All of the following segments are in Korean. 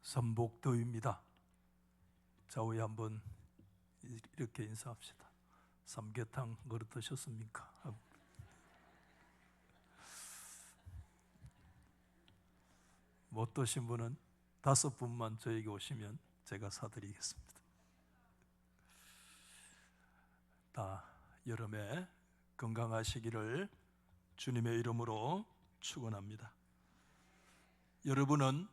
삼복도입니다. 좌우에 한번 이렇게 인사합시다. 삼계탕 그릇 드셨습니까? 못 드신 분은 5분만 저에게 오시면 제가 사드리겠습니다. 다 여름에 건강하시기를 주님의 이름으로 축원합니다. 여러분은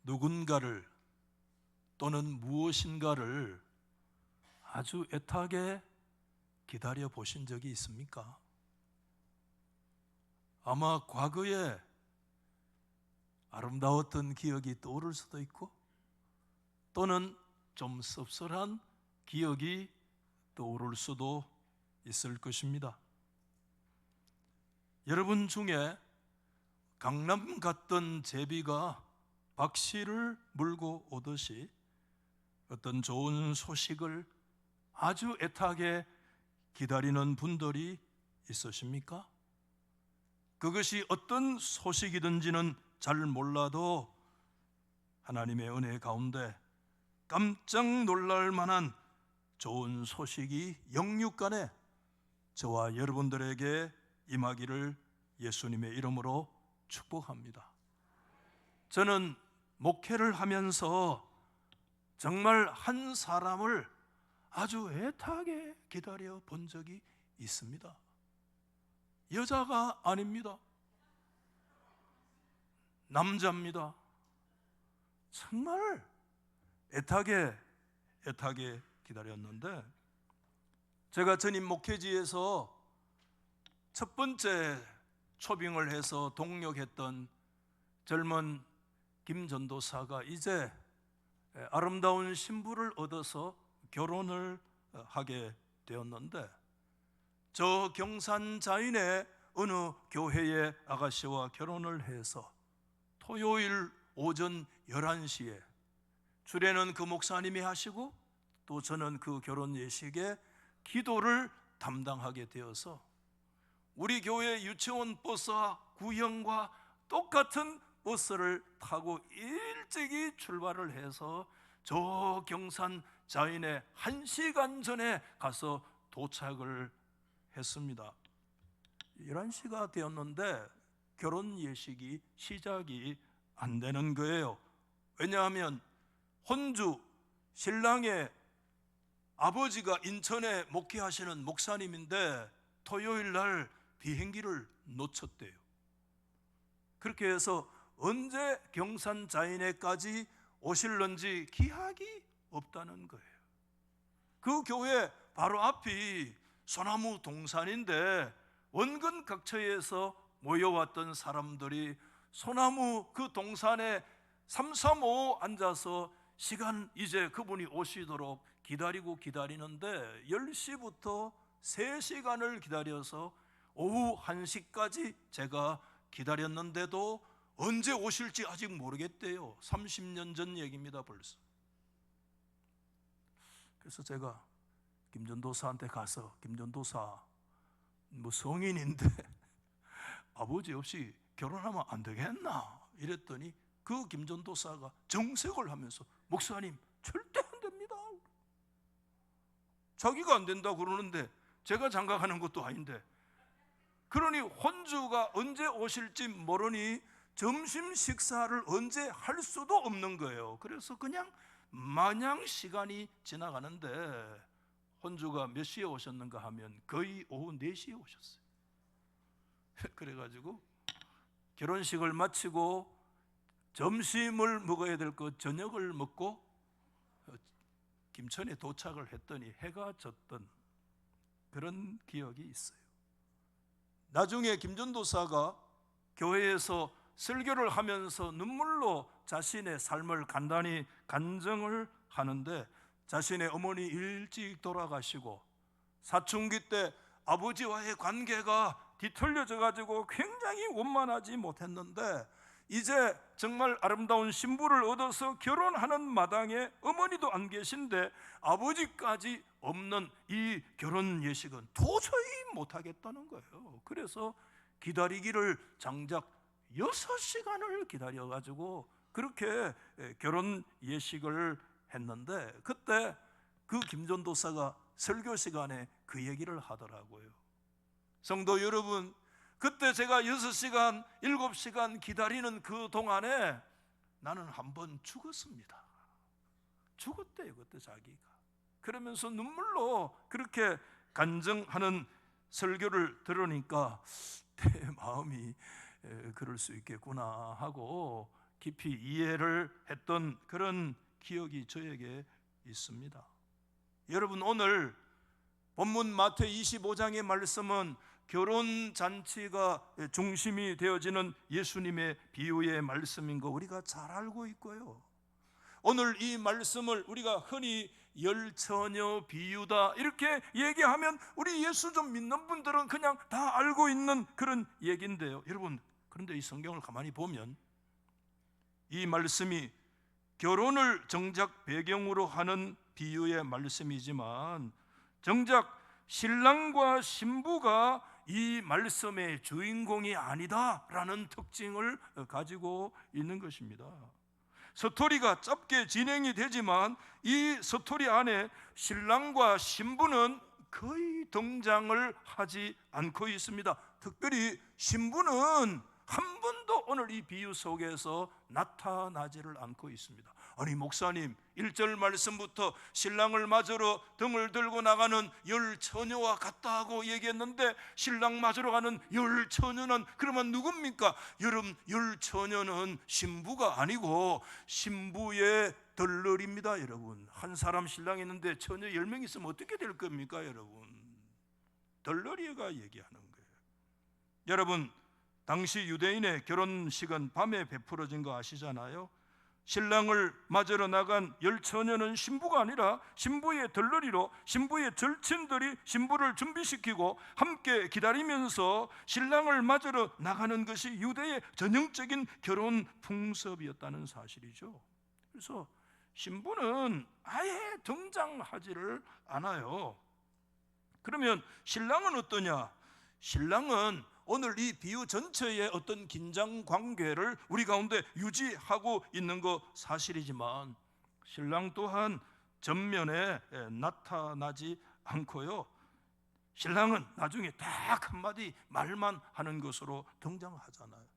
누군가를 또는 무엇인가를 아주 애타게 기다려 보신 적이 있습니까? 아마 과거에 아름다웠던 기억이 떠오를 수도 있고, 또는 좀 씁쓸한 기억이 떠오를 수도 있을 것입니다. 여러분 중에 강남 갔던 제비가 박씨를 물고 오듯이 어떤 좋은 소식을 아주 애타게 기다리는 분들이 있으십니까? 그것이 어떤 소식이든지는 잘 몰라도 하나님의 은혜 가운데 깜짝 놀랄 만한 좋은 소식이 영육간에 저와 여러분들에게 임하기를 예수님의 이름으로 축복합니다. 저는 목회를 하면서 정말 한 사람을 아주 애타게 기다려 본 적이 있습니다. 여자가 아닙니다. 남자입니다. 정말 애타게 기다렸는데, 제가 전임 목회지에서 첫 번째 초빙을 해서 동역했던 젊은 김 전도사가 이제 아름다운 신부를 얻어서 결혼을 하게 되었는데, 저 경산 자인의 어느 교회의 아가씨와 결혼을 해서 토요일 오전 11시에 주례는 그 목사님이 하시고 또 저는 그 결혼 예식에 기도를 담당하게 되어서 우리 교회 유치원 버스와 구형과 똑같은 버스를 타고 일찍이 출발을 해서 저 경산 자인의 1시간 전에 가서 도착을 했습니다. 11시가 되었는데 결혼 예식이 시작이 안 되는 거예요. 왜냐하면 혼주 신랑의 아버지가 인천에 목회하시는 목사님인데 토요일 날 비행기를 놓쳤대요. 그렇게 해서 언제 경산 자인회까지 오실런지 기약이 없다는 거예요. 그 교회 바로 앞이 소나무 동산인데 원근 각처에서 모여왔던 사람들이 소나무 그 동산에 335 앉아서 시간 이제 그분이 오시도록 기다리는데 10시부터 3시간을 기다려서 오후 1시까지 제가 기다렸는데도 언제 오실지 아직 모르겠대요. 30년 전 얘기입니다 벌써. 그래서 제가 김전도사한테 가서, 김전도사 뭐 성인인데 아버지 없이 결혼하면 안 되겠나 이랬더니 그 김전도사가 정색을 하면서 목사님 절대 안 됩니다. 자기가 안 된다고 그러는데 제가 장가가는 것도 아닌데, 그러니 혼주가 언제 오실지 모르니 점심 식사를 언제 할 수도 없는 거예요. 그래서 그냥 마냥 시간이 지나가는데 혼주가 몇 시에 오셨는가 하면 거의 오후 4시에 오셨어요. 그래가지고 결혼식을 마치고 점심을 먹어야 될 거 저녁을 먹고 김천에 도착을 했더니 해가 졌던 그런 기억이 있어요. 나중에 김전도사가 교회에서 설교를 하면서 눈물로 자신의 삶을 간단히 간증을 하는데, 자신의 어머니 일찍 돌아가시고 사춘기 때 아버지와의 관계가 뒤틀려져 가지고 굉장히 원만하지 못했는데, 이제 정말 아름다운 신부를 얻어서 결혼하는 마당에 어머니도 안 계신데 아버지까지 없는 이 결혼 예식은 도저히 못하겠다는 거예요. 그래서 기다리기를 장작 6시간을 기다려가지고 그렇게 결혼 예식을 했는데 그때 그 김전도사가 설교 시간에 그 얘기를 하더라고요. 성도 여러분, 그때 제가 6시간, 7시간 기다리는 그 동안에 나는 한번 죽었습니다. 죽었대요, 그때 자기가. 그러면서 눈물로 그렇게 간증하는 설교를 들으니까 내 마음이 그럴 수 있겠구나 하고 깊이 이해를 했던 그런 기억이 저에게 있습니다. 여러분, 오늘 본문 마태 25장의 말씀은 결혼잔치가 중심이 되어지는 예수님의 비유의 말씀인 거 우리가 잘 알고 있고요. 오늘 이 말씀을 우리가 흔히 열처녀 비유다 이렇게 얘기하면 우리 예수 좀 믿는 분들은 그냥 다 알고 있는 그런 얘기인데요. 여러분, 그런데 이 성경을 가만히 보면 이 말씀이 결혼을 정작 배경으로 하는 비유의 말씀이지만 정작 신랑과 신부가 이 말씀의 주인공이 아니다라는 특징을 가지고 있는 것입니다. 스토리가 짧게 진행이 되지만 이 스토리 안에 신랑과 신부는 거의 등장을 하지 않고 있습니다. 특별히 신부는 한 번도 오늘 이 비유 속에서 나타나지를 않고 있습니다. 아니 목사님, 1절 말씀부터 신랑을 맞으러 등을 들고 나가는 열처녀와 같다고 얘기했는데 신랑 맞으러 가는 열처녀는 그러면 누굽니까? 여러분, 열처녀는 신부가 아니고 신부의 덜러리입니다. 여러분, 한 사람 신랑이 있는데 처녀 10명 있으면 어떻게 될 겁니까? 여러분, 덜러리가 얘기하는 거예요. 여러분, 당시 유대인의 결혼식은 밤에 베풀어진 거 아시잖아요. 신랑을 맞으러 나간 열처녀는 신부가 아니라 신부의 덜러리로 신부의 절친들이 신부를 준비시키고 함께 기다리면서 신랑을 맞으러 나가는 것이 유대의 전형적인 결혼 풍습이었다는 사실이죠. 그래서 신부는 아예 등장하지를 않아요. 그러면 신랑은 어떠냐? 신랑은 오늘 이 비유 전체의 어떤 긴장 관계를 우리 가운데 유지하고 있는 거 사실이지만 신랑 또한 전면에 나타나지 않고요. 신랑은 나중에 딱 한마디 말만 하는 것으로 등장하잖아요.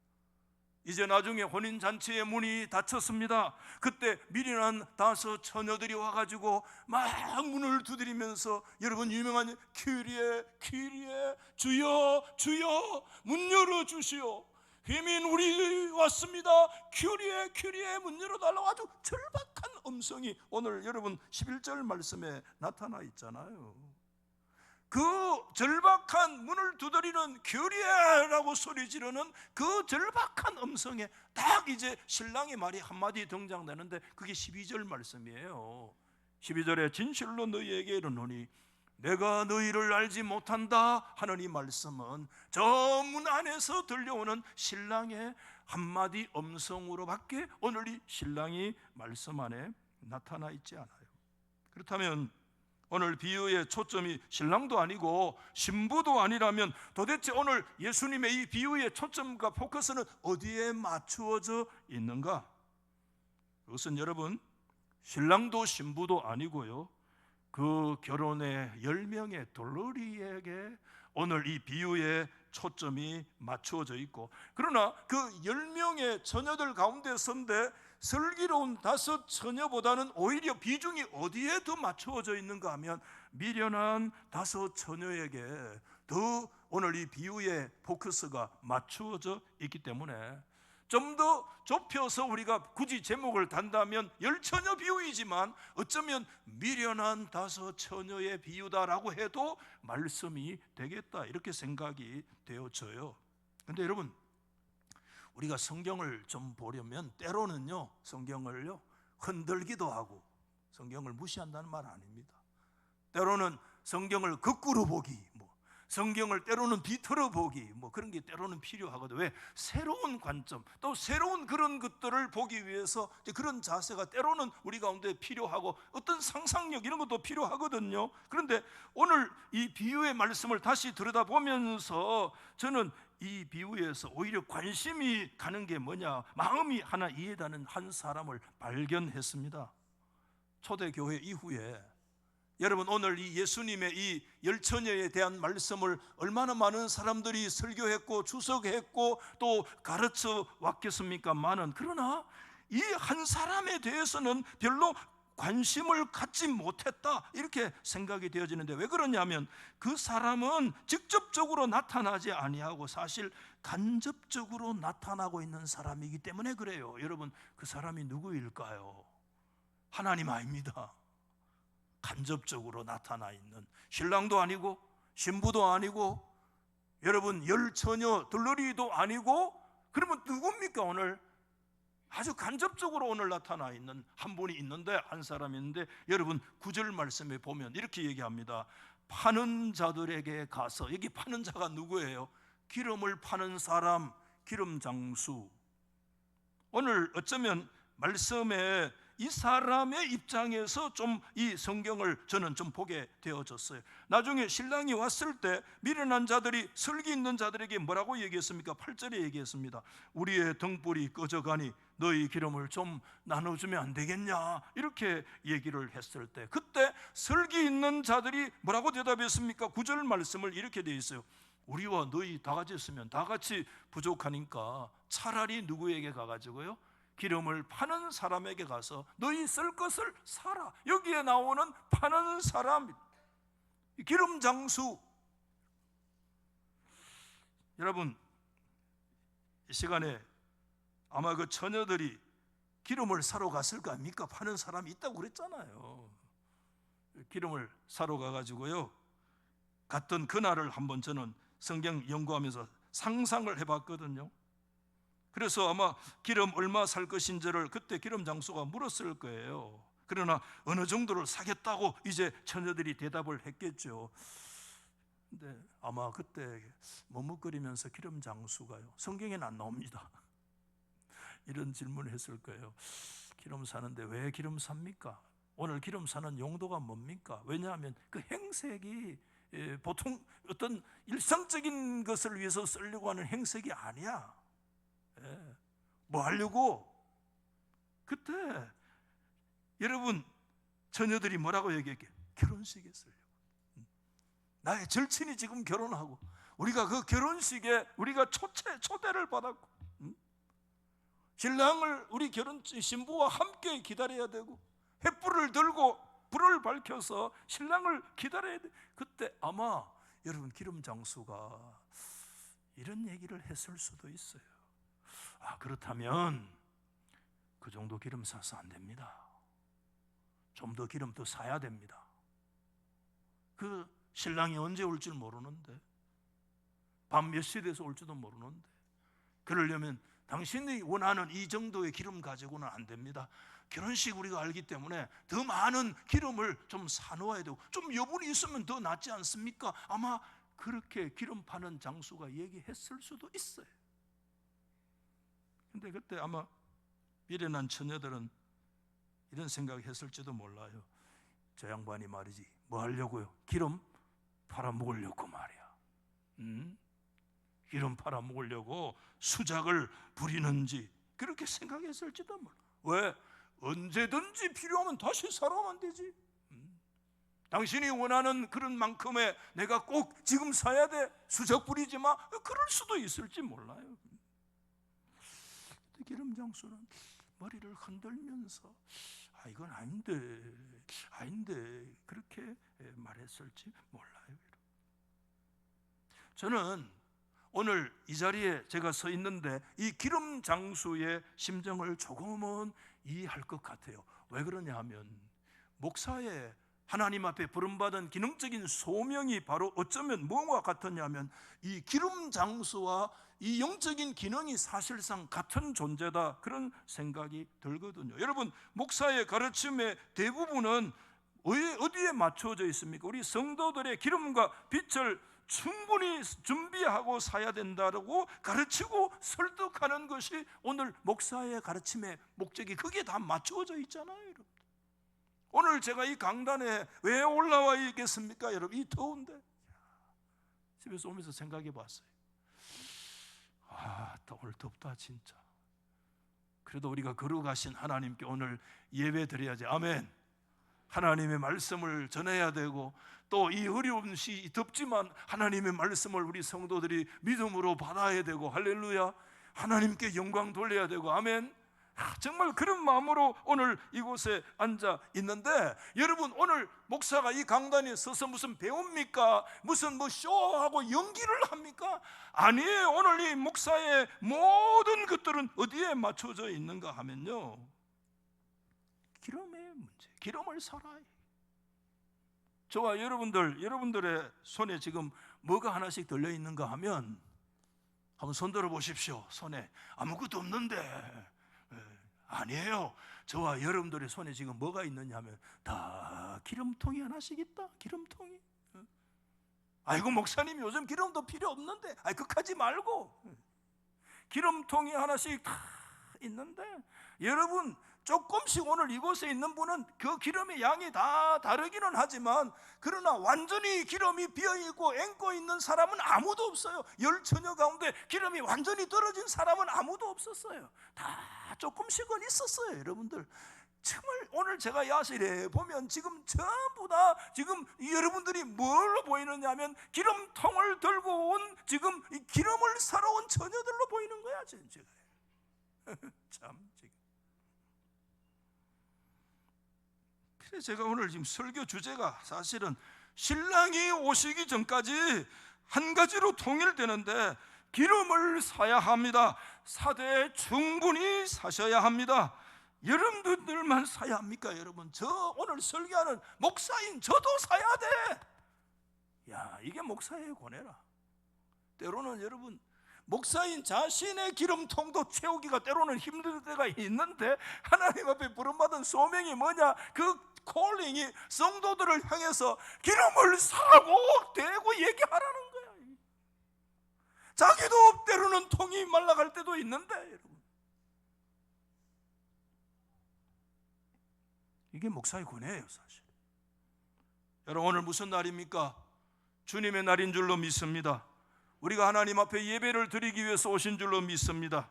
이제 나중에 혼인잔치의 문이 닫혔습니다. 그때 미련한 5 처녀들이 와가지고 막 문을 두드리면서 여러분 유명한 kyrie kyrie 주여 주여 문 열어주시오, 회민 우리 왔습니다, kyrie kyrie 문 열어달라고 아주 절박한 음성이 오늘 여러분 11절 말씀에 나타나 있잖아요. 그 절박한 문을 두드리는 kyri에라고 소리 지르는 그 절박한 음성에 딱 이제 신랑의 말이 한마디 등장되는데 그게 12절 말씀이에요. 12절에 진실로 너희에게 이르노니 내가 너희를 알지 못한다 하는 이 말씀은 저 문 안에서 들려오는 신랑의 한마디 음성으로밖에 오늘 이 신랑이 말씀 안에 나타나 있지 않아요. 그렇다면 오늘 비유의 초점이 신랑도 아니고 신부도 아니라면 도대체 오늘 예수님의 이 비유의 초점과 포커스는 어디에 맞추어져 있는가? 그것은 여러분 신랑도 신부도 아니고요, 그 결혼의 10명의 돌러리에게 오늘 이 비유의 초점이 맞추어져 있고, 그러나 그 10명의 처녀들 가운데서인데 슬기로운 5 처녀보다는 오히려 비중이 어디에 더 맞추어져 있는가 하면 미련한 5 처녀에게 더 오늘 이 비유의 포커스가 맞추어져 있기 때문에 좀 더 좁혀서 우리가 굳이 제목을 단다면 열처녀 비유이지만 어쩌면 미련한 5 처녀의 비유다라고 해도 말씀이 되겠다, 이렇게 생각이 되어져요. 그런데 여러분, 우리가 성경을 좀 보려면 때로는요 성경을요 흔들기도 하고 성경을 무시한다는 말 아닙니다. 때로는 성경을 거꾸로 보기, 성경을 때로는 비틀어 보기, 그런 게 때로는 필요하거든요. 왜? 새로운 관점, 또 새로운 그런 것들을 보기 위해서 그런 자세가 때로는 우리 가운데 필요하고 어떤 상상력 이런 것도 필요하거든요. 그런데 오늘 이 비유의 말씀을 다시 들여다보면서 저는 이 비유에서 오히려 관심이 가는 게 뭐냐, 마음이 하나 이해되는 한 사람을 발견했습니다. 초대교회 이후에 여러분, 오늘 이 예수님의 이 열처녀에 대한 말씀을 얼마나 많은 사람들이 설교했고 주석했고 또 가르쳐 왔겠습니까? 그러나 이 한 사람에 대해서는 별로 관심을 갖지 못했다, 이렇게 생각이 되어지는데, 왜 그러냐면 그 사람은 직접적으로 나타나지 아니하고 사실 간접적으로 나타나고 있는 사람이기 때문에 그래요. 여러분, 그 사람이 누구일까요? 하나님 아닙니다. 간접적으로 나타나 있는, 신랑도 아니고 신부도 아니고 여러분 열처녀 들러리도 아니고, 그러면 누굽니까? 오늘 아주 간접적으로 오늘 나타나 있는 한 분이 있는데, 한 사람이 있는데, 여러분 9절 말씀에 보면 이렇게 얘기합니다. 파는 자들에게 가서, 여기 파는 자가 누구예요? 기름을 파는 사람, 기름 장수. 오늘 어쩌면 말씀에 이 사람의 입장에서 좀 이 성경을 저는 좀 보게 되어졌어요. 나중에 신랑이 왔을 때 미련한 자들이, 설기 있는 자들에게 뭐라고 얘기했습니까? 8절에 얘기했습니다. 우리의 등불이 꺼져가니 너희 기름을 좀 나눠주면 안 되겠냐, 이렇게 얘기를 했을 때, 그때 설기 있는 자들이 뭐라고 대답했습니까? 9절 말씀을 이렇게 되어 있어요. 우리와 너희 다 같이 있으면 다 같이 부족하니까 차라리 누구에게 가가지고요? 기름을 파는 사람에게 가서 너희 쓸 것을 사라. 여기에 나오는 파는 사람, 기름 장수. 여러분, 이 시간에 아마 그 처녀들이 기름을 사러 갔을 거 아닙니까? 파는 사람이 있다고 그랬잖아요. 기름을 사러 가가지고요, 갔던 그날을 한번 저는 성경 연구하면서 상상을 해봤거든요. 그래서 아마 기름 얼마 살 것인지를 그때 기름 장수가 물었을 거예요. 그러나 어느 정도를 사겠다고 이제 처녀들이 대답을 했겠죠. 근데 아마 그때 머뭇거리면서 기름 장수가요, 성경에는 안 나옵니다, 이런 질문을 했을 거예요. 기름 사는데 왜 기름 삽니까? 오늘 기름 사는 용도가 뭡니까? 왜냐하면 그 행색이 보통 어떤 일상적인 것을 위해서 쓰려고 하는 행색이 아니야. 뭐 하려고? 그때 여러분 처녀들이 뭐라고 얘기했게? 결혼식에 쓰려고. 나의 절친이 지금 결혼하고 우리가 그 결혼식에 우리가 초대를 받았고, 신랑을 우리 신부와 함께 기다려야 되고, 횃불을 들고 불을 밝혀서 신랑을 기다려야 돼. 그때 아마 여러분 기름 장수가 이런 얘기를 했을 수도 있어요. 그렇다면 그 정도 기름 사서 안 됩니다. 좀 더 기름 더 사야 됩니다. 그 신랑이 언제 올 줄 모르는데, 밤 몇 시에 돼서 올지도 모르는데, 그러려면 당신이 원하는 이 정도의 기름 가지고는 안 됩니다. 결혼식 우리가 알기 때문에 더 많은 기름을 좀 사놓아야 되고, 좀 여분이 있으면 더 낫지 않습니까? 아마 그렇게 기름 파는 장수가 얘기했을 수도 있어요. 근데 그때 아마 미련한 처녀들은 이런 생각을 했을지도 몰라요. 저 양반이 말이지 뭐 하려고요? 기름 팔아먹으려고 말이야. 기름 팔아먹으려고 수작을 부리는지 그렇게 생각했을지도 몰라. 왜? 언제든지 필요하면 다시 사러면 되지. 당신이 원하는 그런 만큼의 내가 꼭 지금 사야 돼, 수작 부리지 마, 그럴 수도 있을지 몰라요. 기름 장수는 머리를 흔들면서 이건 아닌데 그렇게 말했을지 몰라요. 저는 오늘 이 자리에 제가 서 있는데 이 기름 장수의 심정을 조금은 이해할 것 같아요. 왜 그러냐 하면 목사의 하나님 앞에 부름받은 기능적인 소명이 바로 어쩌면 무엇과 같았냐면 이 기름 장수와 이 영적인 기능이 사실상 같은 존재다, 그런 생각이 들거든요. 여러분, 목사의 가르침의 대부분은 어디에 맞춰져 있습니까? 우리 성도들의 기름과 빛을 충분히 준비하고 사야 된다고 가르치고 설득하는 것이 오늘 목사의 가르침의 목적이, 그게 다 맞춰져 있잖아요. 여러분, 오늘 제가 이 강단에 왜 올라와 있겠습니까? 여러분, 이 더운데 집에서 오면서 생각해 봤어요. 오늘 덥다 진짜. 그래도 우리가 거룩하신 하나님께 오늘 예배 드려야지. 아멘. 하나님의 말씀을 전해야 되고, 또 이 어려운 시 덥지만 하나님의 말씀을 우리 성도들이 믿음으로 받아야 되고, 할렐루야. 하나님께 영광 돌려야 되고, 아멘. 정말 그런 마음으로 오늘 이곳에 앉아 있는데, 여러분 오늘 목사가 이 강단에 서서 무슨 배웁니까? 무슨 쇼하고 연기를 합니까? 아니에요. 오늘 이 목사의 모든 것들은 어디에 맞춰져 있는가 하면요, 기름의 문제, 기름을 살아야 해요. 저와 여러분들의 손에 지금 뭐가 하나씩 들려 있는가 하면 한번 손 들어 보십시오. 손에 아무것도 없는데. 아니에요. 저와 여러분들의 손에 지금 뭐가 있느냐 하면 다 기름통이 하나씩 있다. 기름통이. 아이고 목사님 요즘 기름도 필요 없는데. 그까지 말고 기름통이 하나씩 다 있는데, 여러분 조금씩 오늘 이곳에 있는 분은 그 기름의 양이 다 다르기는 하지만, 그러나 완전히 기름이 비어있고 앵고 있는 사람은 아무도 없어요. 열 처녀 가운데 기름이 완전히 떨어진 사람은 아무도 없었어요. 다 조금씩은 있었어요. 여러분들 정말 오늘 제가 야실에 보면 지금 전부 다 지금 여러분들이 뭘로 보이느냐 하면 기름통을 들고 온 지금 이 기름을 사러 온 처녀들로 보이는 거야. 제가 참 지금. 그래서 제가 오늘 지금 설교 주제가 사실은 신랑이 오시기 전까지 한 가지로 통일되는데, 기름을 사야 합니다. 사되 충분히 사셔야 합니다. 여러분들만 사야 합니까? 여러분, 저 오늘 설교하는 목사인 저도 사야 돼. 야, 이게 목사의 고뇌라. 때로는 여러분, 목사인 자신의 기름통도 채우기가 때로는 힘들 때가 있는데, 하나님 앞에 부름받은 소명이 뭐냐? 그 콜링이 성도들을 향해서 기름을 사고 대고 얘기하라는 거야. 자기도 때로는 통이 말라갈 때도 있는데, 여러분, 이게 목사의 고뇌예요 사실. 여러분 오늘 무슨 날입니까? 주님의 날인 줄로 믿습니다. 우리가 하나님 앞에 예배를 드리기 위해서 오신 줄로 믿습니다.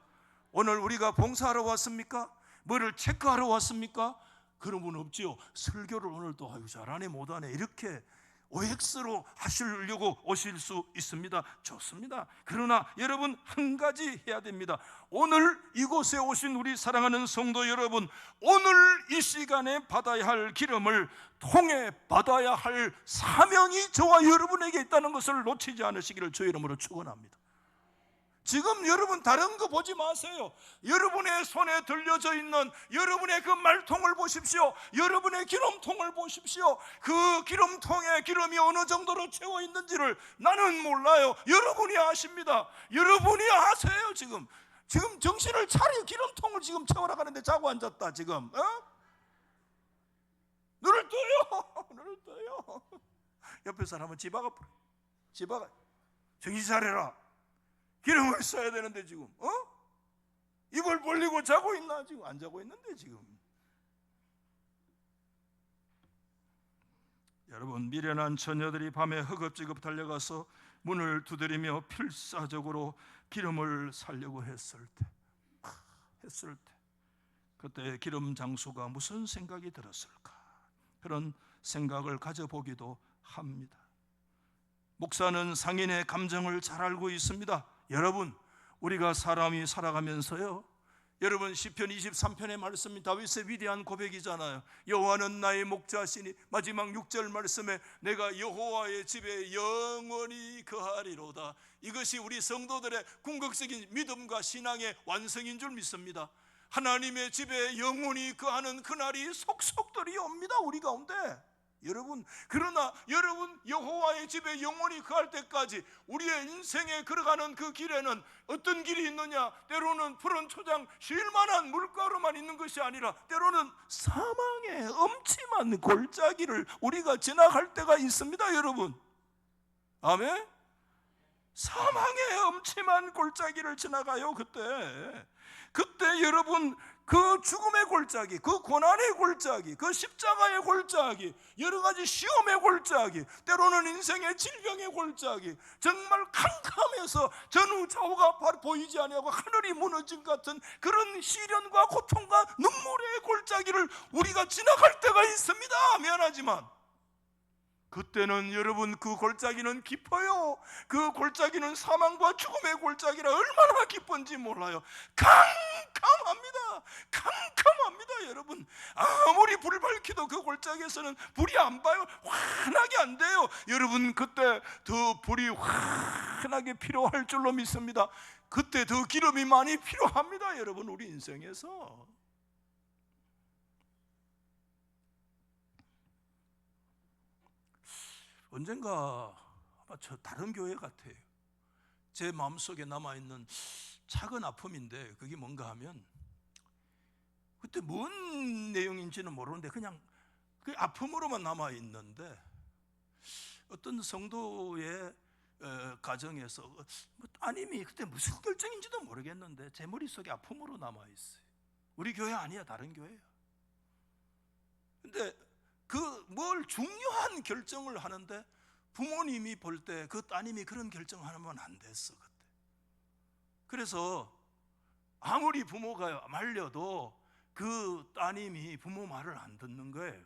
오늘 우리가 봉사하러 왔습니까? 뭐를 체크하러 왔습니까? 그런 분 없지요. 설교를 오늘 또 잘하네 못하네 이렇게 OX로 하시려고 오실 수 있습니다. 좋습니다. 그러나 여러분 한 가지 해야 됩니다. 오늘 이곳에 오신 우리 사랑하는 성도 여러분, 오늘 이 시간에 받아야 할 기름을 통해 받아야 할 사명이 저와 여러분에게 있다는 것을 놓치지 않으시기를 주의 이름으로 축원합니다. 지금 여러분 다른 거 보지 마세요. 여러분의 손에 들려져 있는 여러분의 그 말통을 보십시오. 여러분의 기름통을 보십시오. 그 기름통에 기름이 어느 정도로 채워 있는지를 나는 몰라요. 여러분이 아십니다. 여러분이 아세요. 지금 정신을 차려 기름통을 지금 채워라 가는데 자고 앉았다 지금. 눈을 떠요. 옆에 사람은 지바가 정신 차려라. 기름을 써야 되는데 지금 입을 벌리고 자고 있나? 지금 안 자고 있는데 지금. 여러분, 미련한 처녀들이 밤에 허겁지겁 달려가서 문을 두드리며 필사적으로 기름을 살려고 했을 때 그때 기름 장수가 무슨 생각이 들었을까? 그런 생각을 가져보기도 합니다. 목사는 상인의 감정을 잘 알고 있습니다. 여러분, 우리가 사람이 살아가면서요, 여러분 시편 23편의 말씀이 다윗의 위대한 고백이잖아요. 여호와는 나의 목자시니, 마지막 6절 말씀에 내가 여호와의 집에 영원히 거하리로다. 이것이 우리 성도들의 궁극적인 믿음과 신앙의 완성인 줄 믿습니다. 하나님의 집에 영원히 거하는 그날이 속속들이 옵니다, 우리 가운데. 여러분, 그러나 여러분 여호와의 집에 영원히 거할 때까지 우리의 인생에 걸어가는 그 길에는 어떤 길이 있느냐? 때로는 푸른 초장 쉴만한 물가로만 있는 것이 아니라 때로는 사망의 엄침한 골짜기를 우리가 지나갈 때가 있습니다, 여러분. 아멘. 사망의 엄침한 골짜기를 지나가요. 그때 여러분 그 죽음의 골짜기, 그 고난의 골짜기, 그 십자가의 골짜기, 여러 가지 시험의 골짜기, 때로는 인생의 질병의 골짜기, 정말 캄캄해서 전후 좌우가 보이지 아니하고 하늘이 무너진 것 같은 그런 시련과 고통과 눈물의 골짜기를 우리가 지나갈 때가 있습니다. 미안하지만 그때는 여러분, 그 골짜기는 깊어요. 그 골짜기는 사망과 죽음의 골짜기라 얼마나 깊은지 몰라요. 캄캄합니다. 캄캄합니다. 여러분, 아무리 불을 밝혀도 그 골짜기에서는 불이 안 봐요. 환하게 안 돼요. 여러분, 그때 더 불이 환하게 필요할 줄로 믿습니다. 그때 더 기름이 많이 필요합니다. 여러분, 우리 인생에서. 언젠가 아마 저 다른 교회 같아요. 제 마음속에 남아있는 작은 아픔인데, 그게 뭔가 하면 그때 뭔 내용인지는 모르는데 그냥 그 아픔으로만 남아있는데, 어떤 성도의 가정에서 따님이 그때 무슨 결정인지도 모르겠는데 제 머릿속에 아픔으로 남아있어요. 우리 교회 아니야, 다른 교회야. 근데 그 뭘 중요한 결정을 하는데 부모님이 볼 때 그 따님이 그런 결정하면 안 됐어 그때. 그래서 아무리 부모가 말려도 그 따님이 부모 말을 안 듣는 거예요.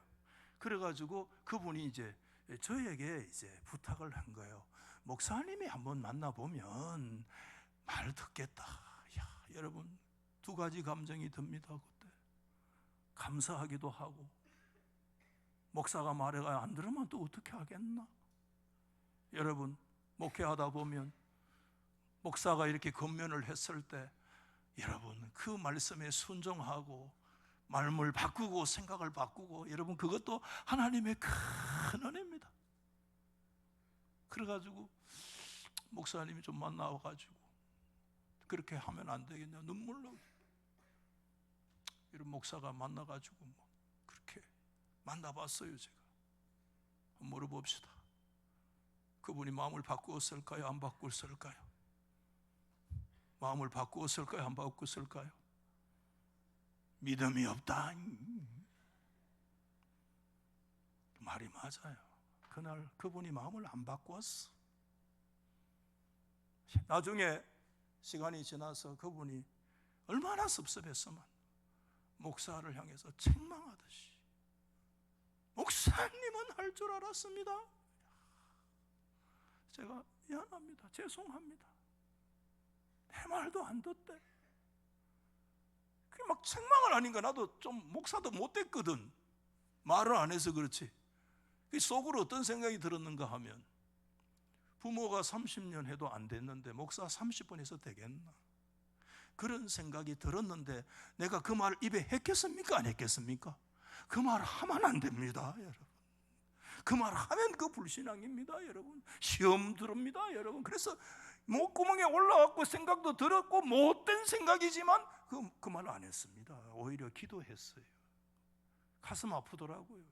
그래가지고 그분이 이제 저에게 이제 부탁을 한 거예요. 목사님이 한번 만나보면 말 듣겠다. 야, 여러분, 두 가지 감정이 듭니다. 그때 감사하기도 하고, 목사가 말해가 안 들으면 또 어떻게 하겠나? 여러분, 목회하다 보면 목사가 이렇게 권면을 했을 때 여러분, 그 말씀에 순종하고 마음을 바꾸고 생각을 바꾸고, 여러분, 그것도 하나님의 큰 은혜입니다. 그래가지고 목사님이 좀 만나와가지고 그렇게 하면 안 되겠냐, 눈물로 이런 목사가 만나가지고 뭐 그렇게 만나봤어요. 제가 한번 물어봅시다. 그분이 마음을 바꾸었을까요? 안 바꾸었을까요? 마음을 바꾸었을까요? 안 바꾸었을까요? 믿음이 없다. 말이 맞아요. 그날 그분이 마음을 안 바꾸었어. 나중에 시간이 지나서 그분이 얼마나 섭섭했으면 목사를 향해서 책망하듯이, 목사님은 할 줄 알았습니다. 제가 미안합니다. 죄송합니다. 내 말도 안 듣대. 그게 막 책망을 하니까 나도 좀, 목사도 못됐거든. 말을 안 해서 그렇지. 속으로 어떤 생각이 들었는가 하면, 부모가 30년 해도 안 됐는데 목사 30번 해서 되겠나? 그런 생각이 들었는데 내가 그 말을 입에 했겠습니까? 안 했겠습니까? 그 말을 하면 안 됩니다, 여러분. 그 말을 하면 그 불신앙입니다, 여러분. 시험 들읍니다, 여러분. 그래서 목구멍에 올라왔고 생각도 들었고 못된 생각이지만 그 말을 안 했습니다. 오히려 기도했어요. 가슴 아프더라고요.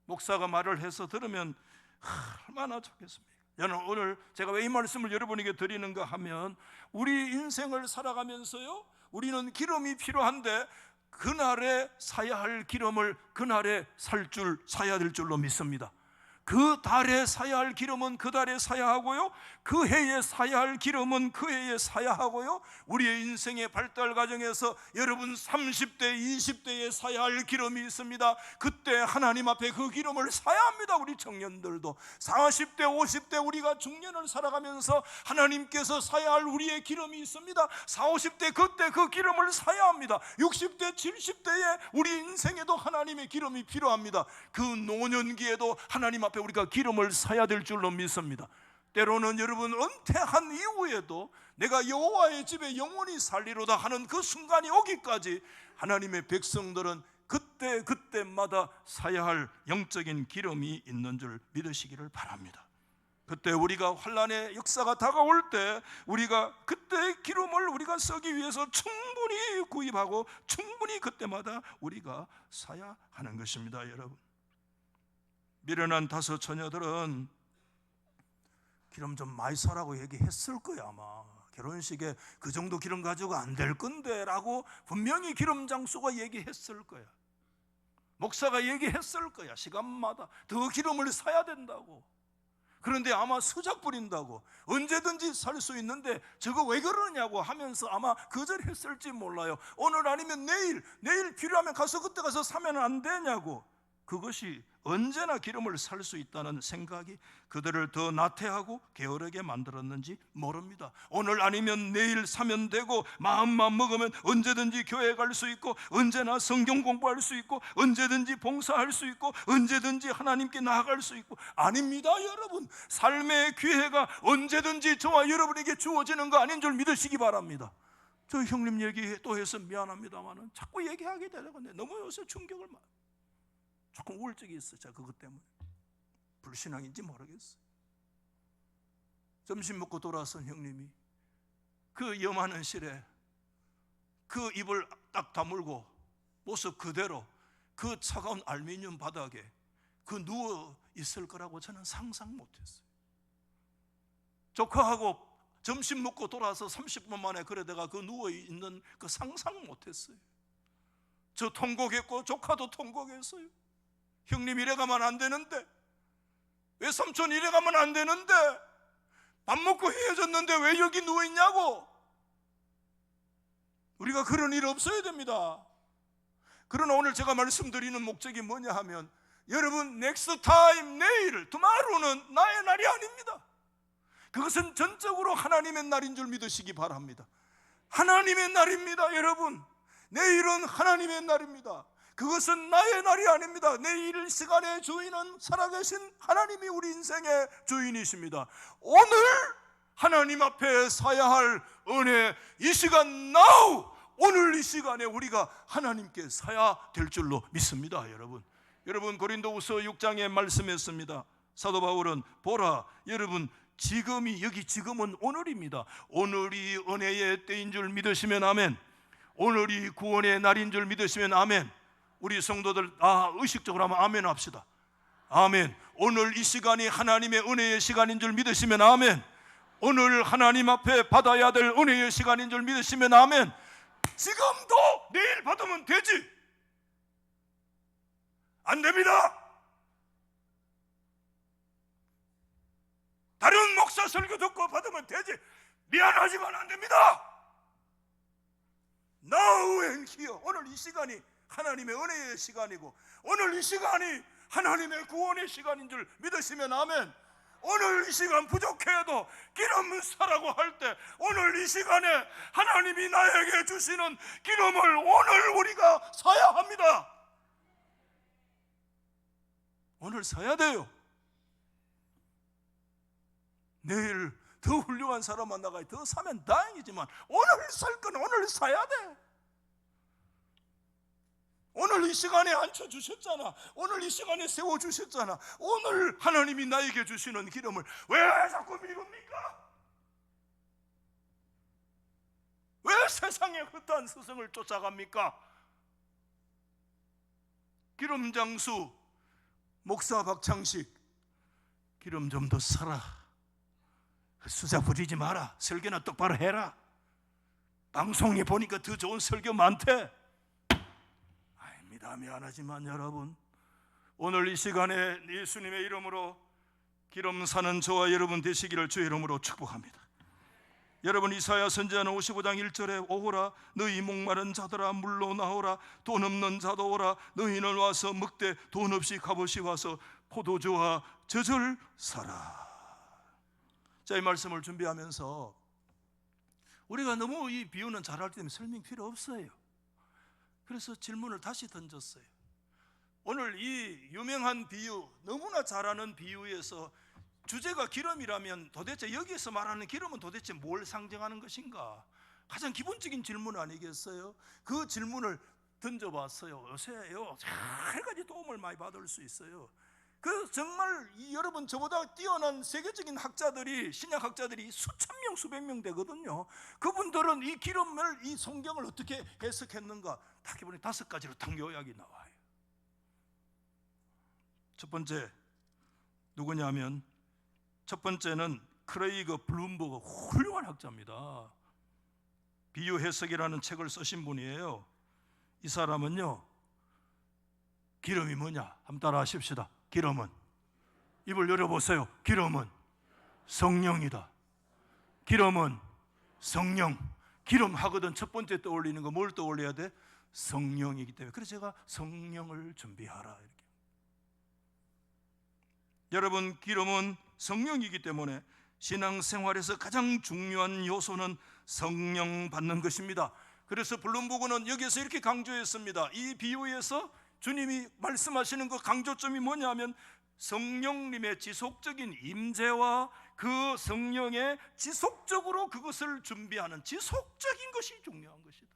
목사가 말을 해서 들으면 얼마나 좋겠습니까? 저는 오늘 제가 왜 이 말씀을 여러분에게 드리는가 하면, 우리 인생을 살아가면서요, 우리는 기름이 필요한데 그날에 사야 할 기름을 그날에 사야 될 줄로 믿습니다. 그 달에 사야 할 기름은 그 달에 사야 하고요, 그 해에 사야 할 기름은 그 해에 사야 하고요, 우리의 인생의 발달 과정에서 여러분 30대, 20대에 사야 할 기름이 있습니다. 그때 하나님 앞에 그 기름을 사야 합니다. 우리 청년들도 40대, 50대 우리가 중년을 살아가면서 하나님께서 사야 할 우리의 기름이 있습니다. 40, 50대 그때 그 기름을 사야 합니다. 60대, 70대에 우리 인생에도 하나님의 기름이 필요합니다. 그 노년기에도 하나님 앞에 우리가 기름을 사야 될 줄로 믿습니다. 때로는 여러분, 은퇴한 이후에도 내가 여호와의 집에 영원히 살리로다 하는 그 순간이 오기까지 하나님의 백성들은 그때마다 사야 할 영적인 기름이 있는 줄 믿으시기를 바랍니다. 그때 우리가 환난의 역사가 다가올 때 우리가 그때의 기름을 우리가 쓰기 위해서 충분히 구입하고 충분히 그때마다 우리가 사야 하는 것입니다. 여러분, 미련한 다섯 처녀들은 기름 좀 많이 사라고 얘기했을 거야. 아마 결혼식에 그 정도 기름 가지고 안 될 건데 라고 분명히 기름 장수가 얘기했을 거야. 목사가 얘기했을 거야. 시간마다 더 기름을 사야 된다고. 그런데 아마 수작 부린다고, 언제든지 살 수 있는데 저거 왜 그러냐고 하면서 아마 거절했을지 몰라요. 오늘 아니면 내일 필요하면 가서 그때 가서 사면 안 되냐고. 그것이 언제나 기름을 살 수 있다는 생각이 그들을 더 나태하고 게으르게 만들었는지 모릅니다. 오늘 아니면 내일 사면 되고, 마음만 먹으면 언제든지 교회 갈 수 있고, 언제나 성경 공부할 수 있고, 언제든지 봉사할 수 있고, 언제든지 하나님께 나아갈 수 있고. 아닙니다 여러분. 삶의 기회가 언제든지 저와 여러분에게 주어지는 거 아닌 줄 믿으시기 바랍니다. 저 형님 얘기 또 해서 미안합니다만 자꾸 얘기하게 되는데 너무 요새 충격을 많이, 조금 우울증이 있어. 제가 그것 때문에 불신앙인지 모르겠어요. 점심 먹고 돌아선 형님이 그 염하는 실에 그 입을 딱 다물고 모습 그대로 그 차가운 알루미늄 바닥에 그 누워 있을 거라고 저는 상상 못했어요. 조카하고 점심 먹고 돌아서 30분 만에 그러다가 그 누워 있는 그 상상 못했어요. 저 통곡했고 조카도 통곡했어요. 형님 이래 가면 안 되는데, 외삼촌 이래 가면 안 되는데, 밥 먹고 헤어졌는데 왜 여기 누워있냐고. 우리가 그런 일 없어야 됩니다. 그러나 오늘 제가 말씀드리는 목적이 뭐냐 하면, 여러분 next time, 내일, tomorrow는 나의 날이 아닙니다. 그것은 전적으로 하나님의 날인 줄 믿으시기 바랍니다. 하나님의 날입니다 여러분. 내일은 하나님의 날입니다. 그것은 나의 날이 아닙니다. 내일 시간의 주인은 살아계신 하나님이 우리 인생의 주인이십니다. 오늘 하나님 앞에 사야 할 은혜, 이 시간 now, 오늘 이 시간에 우리가 하나님께 사야 될 줄로 믿습니다. 여러분 고린도후서 6장에 말씀했습니다. 사도 바울은 보라, 여러분 지금이, 여기 지금은 오늘입니다. 오늘이 은혜의 때인 줄 믿으시면 아멘. 오늘이 구원의 날인 줄 믿으시면 아멘. 우리 성도들 의식적으로 한번 아멘 합시다. 아멘. 오늘 이 시간이 하나님의 은혜의 시간인 줄 믿으시면 아멘. 오늘 하나님 앞에 받아야 될 은혜의 시간인 줄 믿으시면 아멘. 지금도 내일 받으면 되지. 안 됩니다. 다른 목사 설교 듣고 받으면 되지. 미안하지만 안 됩니다. Now and here. 오늘 이 시간이 하나님의 은혜의 시간이고, 오늘 이 시간이 하나님의 구원의 시간인 줄 믿으시면 아멘. 오늘 이 시간 부족해도 기름 사라고 할 때, 오늘 이 시간에 하나님이 나에게 주시는 기름을 오늘 우리가 사야 합니다. 오늘 사야 돼요. 내일 더 훌륭한 사람 만나가 더 사면 다행이지만 오늘 살 건 오늘 사야 돼. 오늘 이 시간에 앉혀주셨잖아. 오늘 이 시간에 세워주셨잖아. 오늘 하나님이 나에게 주시는 기름을 왜 자꾸 미룹니까? 왜 세상의 헛된 스승을 쫓아갑니까? 기름장수 목사 박창식, 기름 좀 더 사라. 수작 부리지 마라. 설교나 똑바로 해라. 방송에 보니까 더 좋은 설교 많대. 아닙니다. 미안하지만 여러분, 오늘 이 시간에 예수님의 이름으로 기름 사는 저와 여러분 되시기를 주의 이름으로 축복합니다. 여러분, 이사야 선지자는 55장 1절에 오호라 너희 목마른 자들아 물로 나오라, 돈 없는 자도 오라, 너희는 와서 먹되 돈 없이 값없이 와서 포도주와 젖을 사라. 자, 이 말씀을 준비하면서 우리가 너무 이 비유는 잘할 때문에 설명 필요 없어요. 그래서 질문을 다시 던졌어요. 오늘 이 유명한 비유, 너무나 잘 아는 비유에서 주제가 기름이라면 도대체 여기에서 말하는 기름은 도대체 뭘 상징하는 것인가? 가장 기본적인 질문 아니겠어요? 그 질문을 던져봤어요. 요새요 여러 가지 도움을 많이 받을 수 있어요. 그 정말 여러분 저보다 뛰어난 세계적인 학자들이, 신약 학자들이 수천 명 수백 명 되거든요. 그분들은 이 기름을, 이 성경을 어떻게 해석했는가 딱 기본에 5가지로 딱 요약이 나와요. 첫 번째 누구냐면, 첫 번째는 크레이그 블룸버그 훌륭한 학자입니다. 비유 해석이라는 책을 쓰신 분이에요. 이 사람은요, 기름이 뭐냐? 한번 따라 하십시다. 기름은, 입을 열어보세요. 기름은 성령이다. 기름은 성령. 기름 하거든 첫 번째 떠올리는 거 뭘 떠올려야 돼? 성령이기 때문에. 그래서 제가 성령을 준비하라 이렇게. 여러분, 기름은 성령이기 때문에 신앙생활에서 가장 중요한 요소는 성령 받는 것입니다. 그래서 블룸버그는 여기서 이렇게 강조했습니다. 이 비유에서 주님이 말씀하시는 그 강조점이 뭐냐면 성령님의 지속적인 임재와 그 성령의 지속적으로 그것을 준비하는 지속적인 것이 중요한 것이다.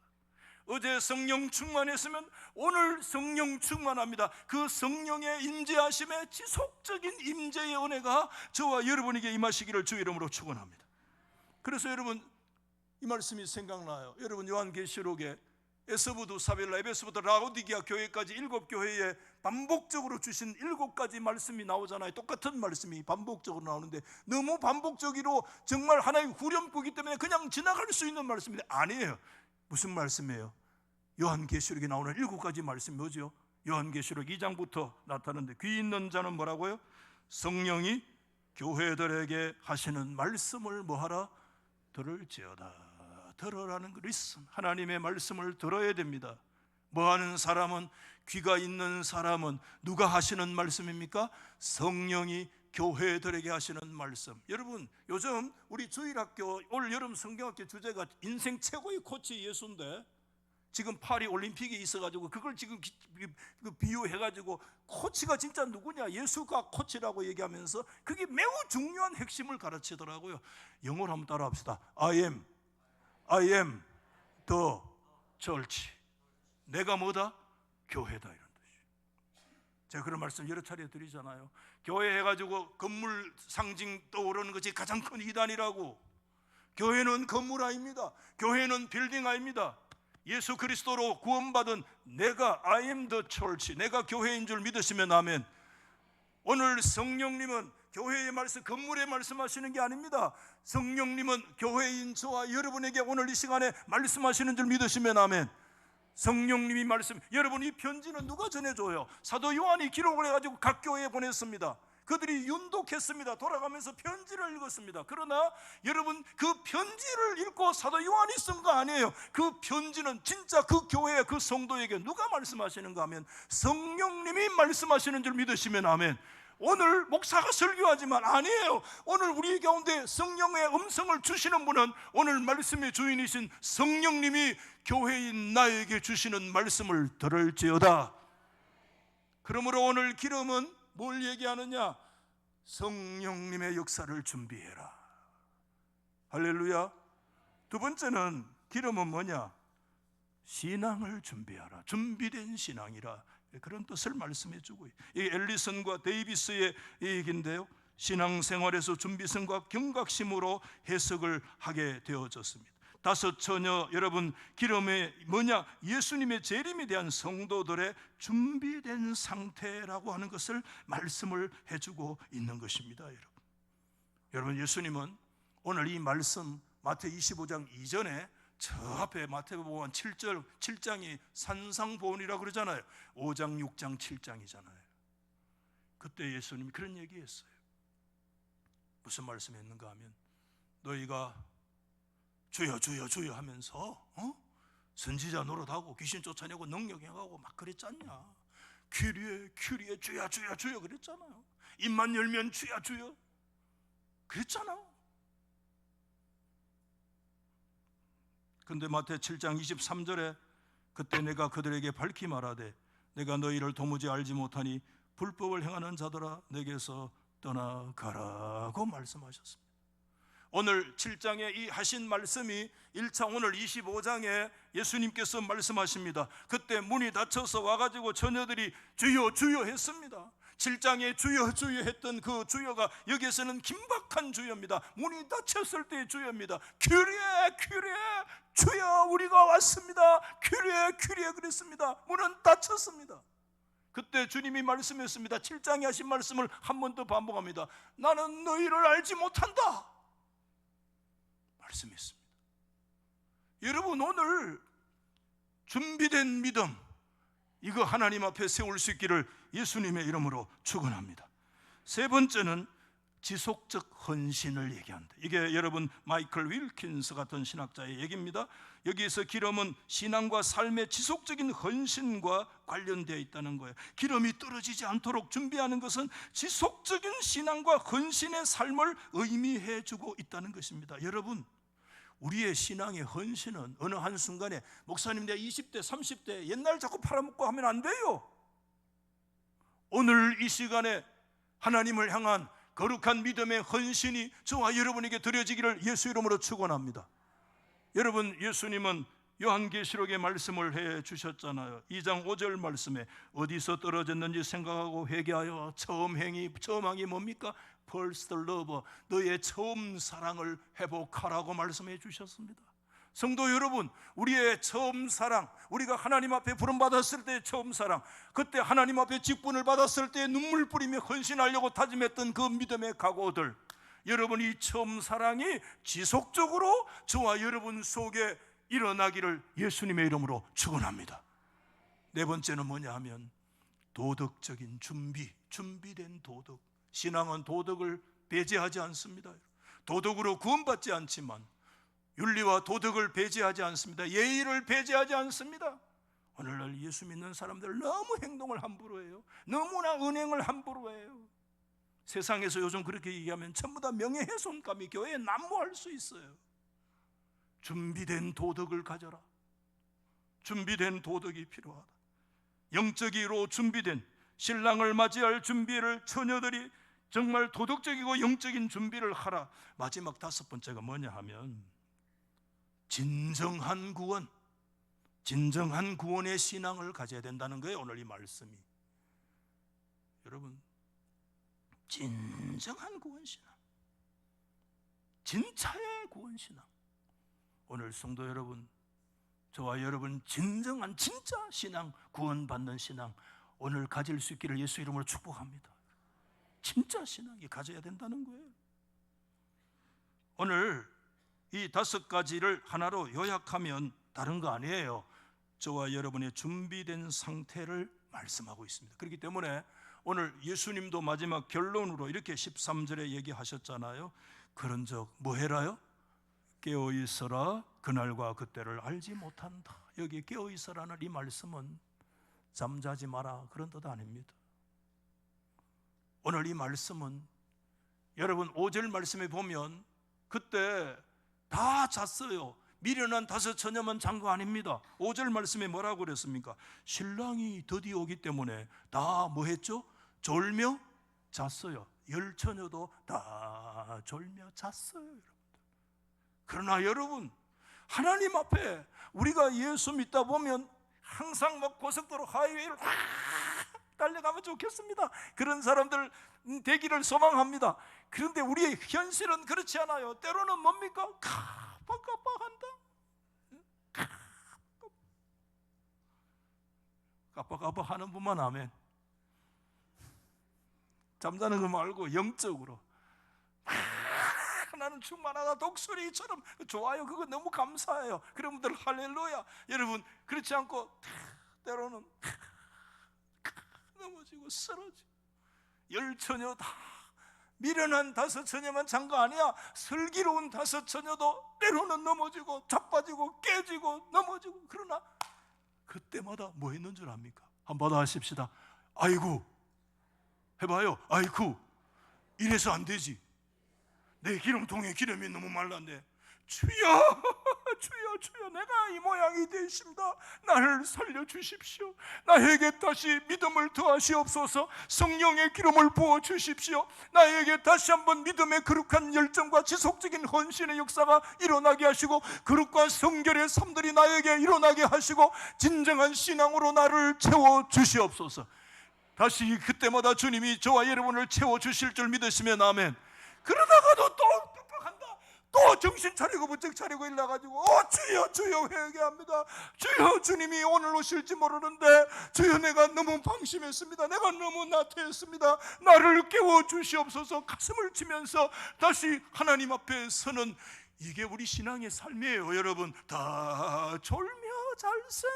어제 성령 충만했으면 오늘 성령 충만합니다. 그 성령의 임재하심의 지속적인 임재의 은혜가 저와 여러분에게 임하시기를 주 이름으로 축원합니다. 그래서 여러분, 이 말씀이 생각나요. 여러분, 요한계시록에 에스부두, 사벨라, 에베소부터 라오디게아 교회까지 7교회에 반복적으로 주신 7가지 말씀이 나오잖아요. 똑같은 말씀이 반복적으로 나오는데 너무 반복적으로 정말 하나의 후렴구이기 때문에 그냥 지나갈 수 있는 말씀인데 아니에요. 무슨 말씀이에요? 요한계시록에 나오는 7가지 말씀이 뭐죠? 요한계시록 2장부터 나타나는데 귀 있는 자는 뭐라고요? 성령이 교회들에게 하시는 말씀을 뭐하라? 들을지어다. 들으라는 거, listen. 하나님의 말씀을 들어야 됩니다. 뭐하는 사람은, 귀가 있는 사람은 누가 하시는 말씀입니까? 성령이 교회들에게 하시는 말씀. 여러분, 요즘 우리 주일학교 올 여름 성경학교 주제가 인생 최고의 코치 예수인데 지금 파리 올림픽이 있어가지고 그걸 지금 비유해가지고 코치가 진짜 누구냐? 예수가 코치라고 얘기하면서 그게 매우 중요한 핵심을 가르치더라고요. 영어로 한번 따라합시다. I am the church. 내가 뭐다? 교회다, 이런 뜻이에요. 제가 그런 말씀 여러 차례 드리잖아요. 교회 해가지고 건물 상징 떠오르는 것이 가장 큰 이단이라고. 교회는 건물 아닙니다. 교회는 빌딩 아닙니다. 예수 그리스도로 구원받은 내가 I am the church, 내가 교회인 줄 믿으시면 아멘. 오늘 성령님은 교회의 말씀, 건물에 말씀하시는 게 아닙니다. 성령님은 교회인 저와 여러분에게 오늘 이 시간에 말씀하시는 줄 믿으시면 아멘. 성령님이 말씀, 여러분, 이 편지는 누가 전해줘요? 사도 요한이 기록을 해가지고 각 교회에 보냈습니다. 그들이 윤독했습니다. 돌아가면서 편지를 읽었습니다. 그러나 여러분, 그 편지를 읽고 사도 요한이 쓴 거 아니에요. 그 편지는 진짜 그 교회, 그 성도에게 누가 말씀하시는가 하면 성령님이 말씀하시는 줄 믿으시면 아멘. 오늘 목사가 설교하지만 아니에요. 오늘 우리 가운데 성령의 음성을 주시는 분은 오늘 말씀의 주인이신 성령님이 교회인 나에게 주시는 말씀을 들을지어다. 그러므로 오늘 기름은 뭘 얘기하느냐? 성령님의 역사를 준비해라. 할렐루야. 두 번째는 기름은 뭐냐? 신앙을 준비하라. 준비된 신앙이라. 그런 뜻을 말씀해 주고, 이 엘리슨과 데이비스의 얘기인데요, 신앙생활에서 준비성과 경각심으로 해석을 하게 되어졌습니다. 다섯 처녀, 여러분, 기름이 뭐냐? 예수님의 재림에 대한 성도들의 준비된 상태라고 하는 것을 말씀을 해주고 있는 것입니다. 여러분, 예수님은 오늘 이 말씀 마태 25장 이전에 저 앞에 마태복음 7장이 산상보훈이라고 그러잖아요. 5장, 6장, 7장이잖아요. 그때 예수님이 그런 얘기했어요. 무슨 말씀했는가 하면 너희가 주여 주여 주여 하면서 선지자 노릇하고 귀신 쫓아내고 능력 행하고 막 그랬잖냐. kyrie kyrie 주여 주여 주여 그랬잖아요. 입만 열면 주여 주여 그랬잖아요. 근데 마태 7장 23절에 그때 내가 그들에게 밝히 말하되 내가 너희를 도무지 알지 못하니 불법을 행하는 자들아 내게서 떠나가라고 말씀하셨습니다. 오늘 7장에 이 하신 말씀이 1차 오늘 25장에 예수님께서 말씀하십니다. 그때 문이 닫혀서 와가지고 처녀들이 주여 주여 했습니다. 7장에 주여 주여 했던 그 주여가 여기에서는 긴박한 주여입니다. 문이 닫혔을 때의 주여입니다. kyrie kyrie 주여 우리가 왔습니다. kyrie kyrie 그랬습니다. 문은 닫혔습니다. 그때 주님이 말씀했습니다. 7장에 하신 말씀을 한 번 더 반복합니다. 나는 너희를 알지 못한다. 말씀이 있습니다. 여러분, 오늘 준비된 믿음, 이거 하나님 앞에 세울 수 있기를 예수님의 이름으로 축원합니다. 세 번째는 지속적 헌신을 얘기한다. 이게 여러분 마이클 윌킨스 같은 신학자의 얘기입니다. 여기에서 기름은 신앙과 삶의 지속적인 헌신과 관련되어 있다는 거예요. 기름이 떨어지지 않도록 준비하는 것은 지속적인 신앙과 헌신의 삶을 의미해 주고 있다는 것입니다. 여러분, 우리의 신앙의 헌신은 어느 한순간에 목사님 내가 20대 30대 옛날 자꾸 팔아먹고 하면 안 돼요. 오늘 이 시간에 하나님을 향한 거룩한 믿음의 헌신이 저와 여러분에게 드려지기를 예수 이름으로 축원합니다. 여러분, 예수님은 요한계시록의 말씀을 해 주셨잖아요. 2장 5절 말씀에 어디서 떨어졌는지 생각하고 회개하여 처음 항이 뭡니까? First love, 너의 처음 사랑을 회복하라고 말씀해 주셨습니다. 성도 여러분, 우리의 처음 사랑, 우리가 하나님 앞에 부름받았을 때의 처음 사랑, 그때 하나님 앞에 직분을 받았을 때 눈물 뿌리며 헌신하려고 다짐했던 그 믿음의 각오들, 여러분, 이 처음 사랑이 지속적으로 저와 여러분 속에 일어나기를 예수님의 이름으로 축원합니다. 네 번째는 뭐냐 하면 도덕적인 준비된 도덕. 신앙은 도덕을 배제하지 않습니다. 도덕으로 구원받지 않지만 윤리와 도덕을 배제하지 않습니다. 예의를 배제하지 않습니다. 오늘날 예수 믿는 사람들 너무 행동을 함부로 해요. 너무나 은행을 함부로 해요. 세상에서 요즘 그렇게 얘기하면 전부 다 명예훼손감이 교회에 난무할 수 있어요. 준비된 도덕을 가져라. 준비된 도덕이 필요하다. 영적으로 준비된 신랑을 맞이할 준비를 처녀들이 정말 도덕적이고 영적인 준비를 하라. 마지막 다섯 번째가 뭐냐 하면 진정한 구원의 신앙을 가져야 된다는 거예요. 오늘 이 말씀이. 여러분, 진정한 구원신앙, 진짜의 구원신앙. 오늘 성도 여러분, 저와 여러분 진정한 진짜 신앙, 구원받는 신앙 오늘 가질 수 있기를 예수 이름으로 축복합니다. 진짜 신앙이 가져야 된다는 거예요. 오늘 이 다섯 가지를 하나로 요약하면 다른 거 아니에요. 저와 여러분의 준비된 상태를 말씀하고 있습니다. 그렇기 때문에 오늘 예수님도 마지막 결론으로 이렇게 13절에 얘기하셨잖아요. 그런즉 뭐 해라요? 깨어 있어라. 그날과 그때를 알지 못한다. 여기 깨어 있어라는 이 말씀은 잠자지 마라 그런 뜻 아닙니다. 오늘 이 말씀은 여러분 5절 말씀에 보면 그때 다 잤어요. 미련한 다섯 처녀만 잔 거 아닙니다. 5절 말씀에 뭐라고 그랬습니까? 신랑이 드디어 오기 때문에 다 뭐 했죠? 졸며 잤어요. 10처녀도 다 졸며 잤어요. 여러분. 그러나 여러분, 하나님 앞에 우리가 예수 믿다 보면 항상 막 고속도로 하이웨이를 달려가면 좋겠습니다. 그런 사람들 되기를 소망합니다. 그런데 우리의 현실은 그렇지 않아요. 때로는 뭡니까? 깜빡깜빡한다. 깜빡깜빡하는 분만 아멘. 잠자는 거 말고 영적으로 나는 충만하다 독수리처럼 좋아요. 그거 너무 감사해요. 그런 분들 할렐루야. 여러분 그렇지 않고 때로는 넘어지고 쓰러지고 10처녀 다 미련한 5처녀만 잔 거 아니야. 슬기로운 5처녀도 때로는 넘어지고 자빠지고 깨지고 넘어지고. 그러나 그때마다 뭐 했는 줄 압니까? 한번 더 하십시다. 아이고 해봐요. 아이고 이래서 안 되지. 내 기름통에 기름이 너무 말랐네. 주여 주여 주여 내가 이 모양이 되십니다. 나를 살려주십시오. 나에게 다시 믿음을 더하시옵소서. 성령의 기름을 부어주십시오. 나에게 다시 한번 믿음의 거룩한 열정과 지속적인 헌신의 역사가 일어나게 하시고 거룩과 성결의 삶들이 나에게 일어나게 하시고 진정한 신앙으로 나를 채워주시옵소서. 다시 그때마다 주님이 저와 여러분을 채워주실 줄 믿으시면 아멘. 그러다가도 또 빡빡한다. 또 정신 차리고 부쩍 차리고 일어나가지고 주여 주여 회개합니다. 주여 주님이 오늘 오실지 모르는데 주여 내가 너무 방심했습니다. 내가 너무 나태했습니다. 나를 깨워주시옵소서. 가슴을 치면서 다시 하나님 앞에 서는 이게 우리 신앙의 삶이에요. 여러분, 다 졸며 잘세.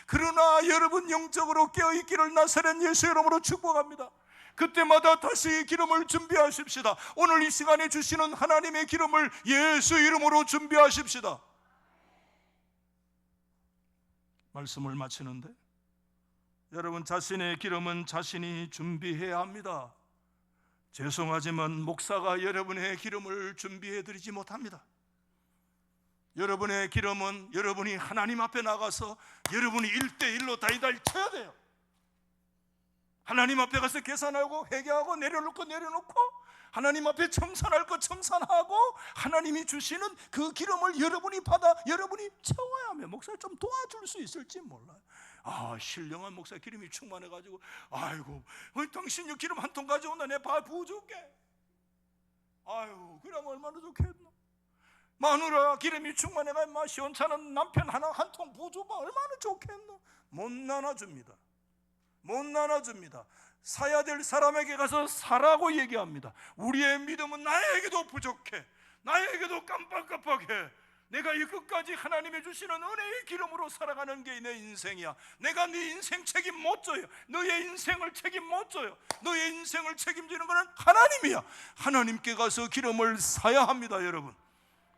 그러나 여러분 영적으로 깨어있기를 나사렛 예수 이름으로 축복합니다. 그때마다 다시 기름을 준비하십시다. 오늘 이 시간에 주시는 하나님의 기름을 예수 이름으로 준비하십시다. 말씀을 마치는데, 여러분, 자신의 기름은 자신이 준비해야 합니다. 죄송하지만 목사가 여러분의 기름을 준비해 드리지 못합니다. 여러분의 기름은 여러분이 하나님 앞에 나가서 여러분이 1대1로 다이다이 쳐야 돼요. 하나님 앞에 가서 계산하고 회개하고 내려놓을 거 내려놓고, 하나님 앞에 청산할 거 청산하고, 하나님이 주시는 그 기름을 여러분이 받아 여러분이 채워야 하며, 목사 좀 도와줄 수 있을지 몰라요. 신령한 목사 기름이 충만해가지고, 아이고 당신이 기름 한 통 가져온다, 내 발 부어줄게. 아이고 그러면 얼마나 좋겠노. 마누라 기름이 충만해가 인마 시원찮은 남편 하나 한 통 부어줘봐, 얼마나 좋겠노. 못 나눠줍니다. 못 나눠줍니다. 사야 될 사람에게 가서 사라고 얘기합니다. 우리의 믿음은 나에게도 부족해, 나에게도 깜빡깜빡해. 내가 이 끝까지 하나님이 주시는 은혜의 기름으로 살아가는 게 내 인생이야. 내가 네 인생 책임 못 져요. 너의 인생을 책임 못 져요. 너의 인생을 책임지는 것은 하나님이야. 하나님께 가서 기름을 사야 합니다. 여러분,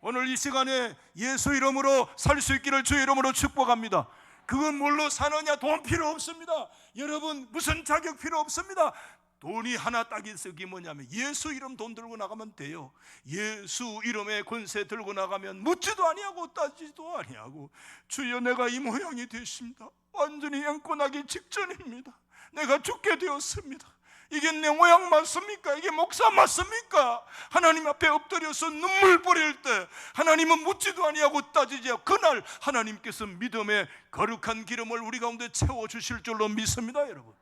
오늘 이 시간에 예수 이름으로 살 수 있기를 주의 이름으로 축복합니다. 그건 뭘로 사느냐? 돈 필요 없습니다. 여러분, 무슨 자격 필요 없습니다. 돈이 하나 딱 있으기 뭐냐면 예수 이름 돈 들고 나가면 돼요. 예수 이름의 권세 들고 나가면 묻지도 아니하고 따지도 아니하고, 주여 내가 이 모양이 됐습니다. 완전히 앵꼬나기 직전입니다. 내가 죽게 되었습니다. 이게 내 모양 맞습니까? 이게 목사 맞습니까? 하나님 앞에 엎드려서 눈물 뿌릴 때 하나님은 묻지도 아니하고 따지지 않고, 그날 하나님께서 믿음의 거룩한 기름을 우리 가운데 채워주실 줄로 믿습니다. 여러분,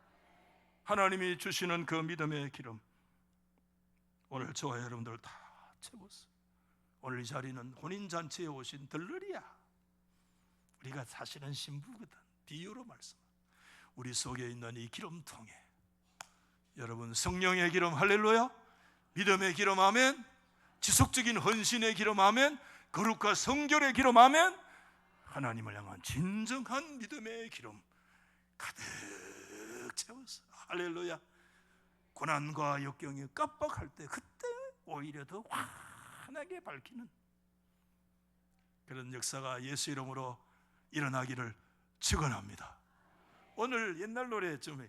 하나님이 주시는 그 믿음의 기름, 오늘 저와 여러분들 다 채웠어요. 오늘 이 자리는 혼인잔치에 오신 들러리야. 우리가 사실은 신부거든. 비유로 말씀, 우리 속에 있는 이 기름통에 여러분, 성령의 기름 할렐루야, 믿음의 기름 아멘, 지속적인 헌신의 기름 아멘, 거룩과 성결의 기름 아멘, 하나님을 향한 진정한 믿음의 기름 가득 채웠어. 할렐루야. 고난과 역경이 깜빡할 때 그때 오히려 더 환하게 밝히는 그런 역사가 예수 이름으로 일어나기를 축원합니다. 오늘 옛날 노래 좀